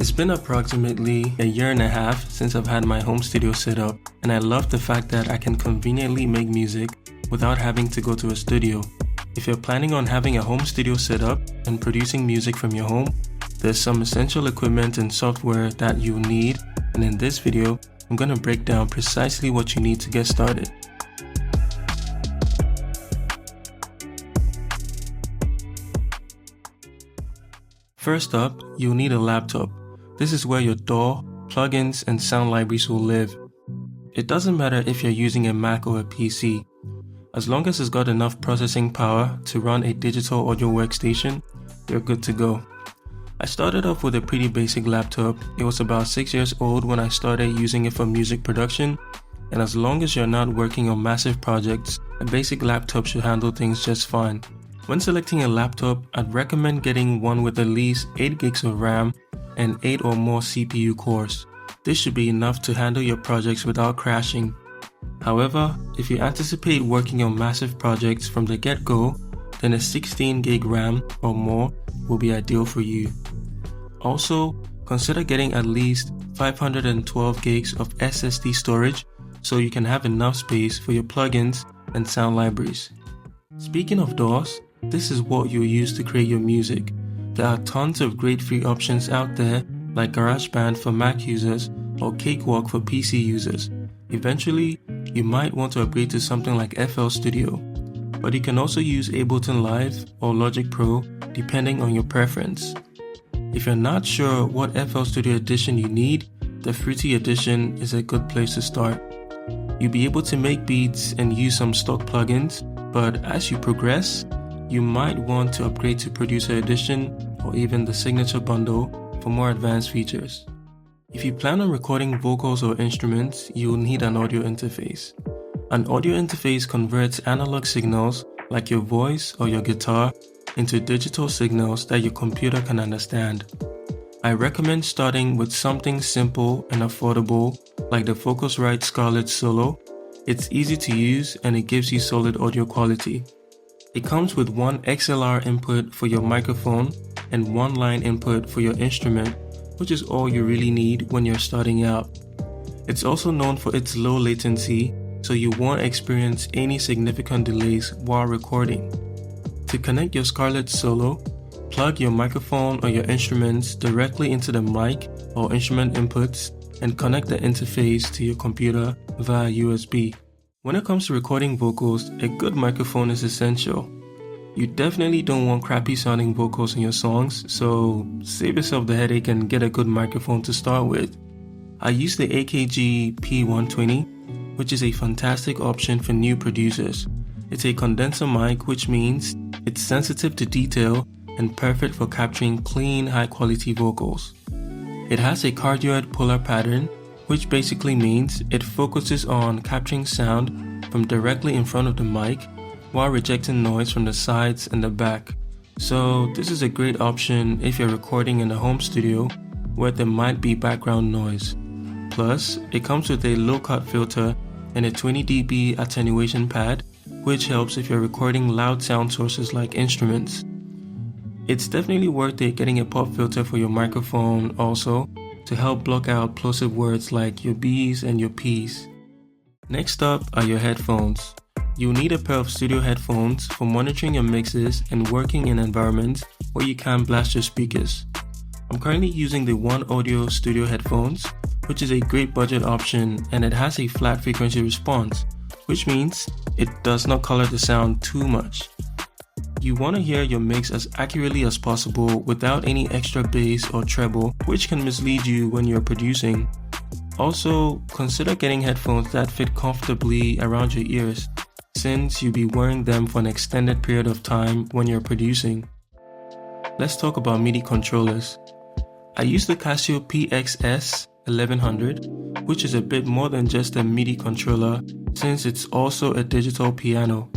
It's been approximately a year and a half since I've had my home studio set up, and I love the fact that I can conveniently make music without having to go to a studio. If you're planning on having a home studio set up and producing music from your home, there's some essential equipment and software that you'll need, and in this video, I'm going to break down precisely what you need to get started. First up, you'll need a laptop. This is where your DAW, plugins, and sound libraries will live. It doesn't matter if you're using a Mac or a PC. As long as it's got enough processing power to run a digital audio workstation, you're good to go. I started off with a pretty basic laptop. It was about 6 years old when I started using it for music production, and as long as you're not working on massive projects, a basic laptop should handle things just fine. When selecting a laptop, I'd recommend getting one with at least 8 gigs of RAM and 8 or more CPU cores. This should be enough to handle your projects without crashing. However, if you anticipate working on massive projects from the get-go, then a 16 gig RAM or more will be ideal for you. Also, consider getting at least 512 gigs of SSD storage so you can have enough space for your plugins and sound libraries. Speaking of DAWs, this is what you'll use to create your music. There are tons of great free options out there like GarageBand for Mac users or Cakewalk for PC users. Eventually, you might want to upgrade to something like FL Studio, but you can also use Ableton Live or Logic Pro depending on your preference. If you're not sure what FL Studio edition you need, the Fruity edition is a good place to start. You'll be able to make beats and use some stock plugins, but as you progress, you might want to upgrade to Producer Edition or even the Signature Bundle for more advanced features. If you plan on recording vocals or instruments, you'll need an audio interface. An audio interface converts analog signals like your voice or your guitar into digital signals that your computer can understand. I recommend starting with something simple and affordable like the Focusrite Scarlett Solo. It's easy to use and it gives you solid audio quality. It comes with one XLR input for your microphone and one line input for your instrument, which is all you really need when you're starting out. It's also known for its low latency, so you won't experience any significant delays while recording. To connect your Scarlett Solo, plug your microphone or your instruments directly into the mic or instrument inputs and connect the interface to your computer via USB. When it comes to recording vocals, a good microphone is essential. You definitely don't want crappy sounding vocals in your songs, so save yourself the headache and get a good microphone to start with. I use the AKG P120, which is a fantastic option for new producers. It's a condenser mic, which means it's sensitive to detail and perfect for capturing clean, high quality vocals. It has a cardioid polar pattern, which basically means it focuses on capturing sound from directly in front of the mic while rejecting noise from the sides and the back. So this is a great option if you're recording in a home studio where there might be background noise. Plus, it comes with a low cut filter and a 20 dB attenuation pad, which helps if you're recording loud sound sources like instruments. It's definitely worth it getting a pop filter for your microphone also to help block out plosive words like your B's and your P's. Next up are your headphones. You'll need a pair of studio headphones for monitoring your mixes and working in environments where you can't blast your speakers. I'm currently using the One Audio Studio headphones, which is a great budget option, and it has a flat frequency response, which means it does not color the sound too much. You want to hear your mix as accurately as possible without any extra bass or treble, which can mislead you when you're producing. Also, consider getting headphones that fit comfortably around your ears, since you'll be wearing them for an extended period of time when you're producing. Let's talk about MIDI controllers. I use the Casio PXS 1100, which is a bit more than just a MIDI controller since it's also a digital piano.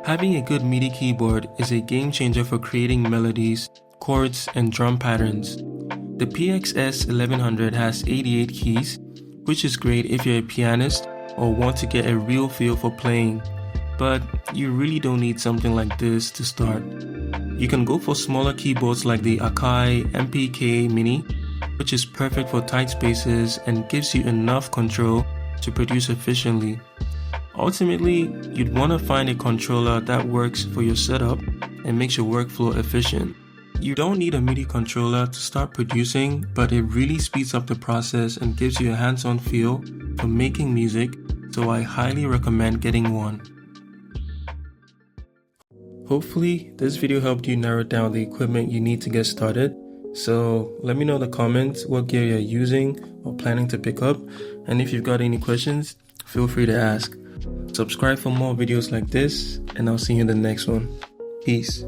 Having a good MIDI keyboard is a game changer for creating melodies, chords, and drum patterns. The PXS 1100 has 88 keys, which is great if you're a pianist or want to get a real feel for playing, but you really don't need something like this to start. You can go for smaller keyboards like the Akai MPK Mini which is perfect for tight spaces and gives you enough control to produce efficiently. Ultimately, you'd want to find a controller that works for your setup and makes your workflow efficient. You don't need a MIDI controller to start producing, but it really speeds up the process and gives you a hands-on feel for making music, so I highly recommend getting one. Hopefully, this video helped you narrow down the equipment you need to get started. So let me know in the comments what gear you're using or planning to pick up, and if you've got any questions, feel free to ask. Subscribe for more videos like this, and I'll see you in the next one. Peace.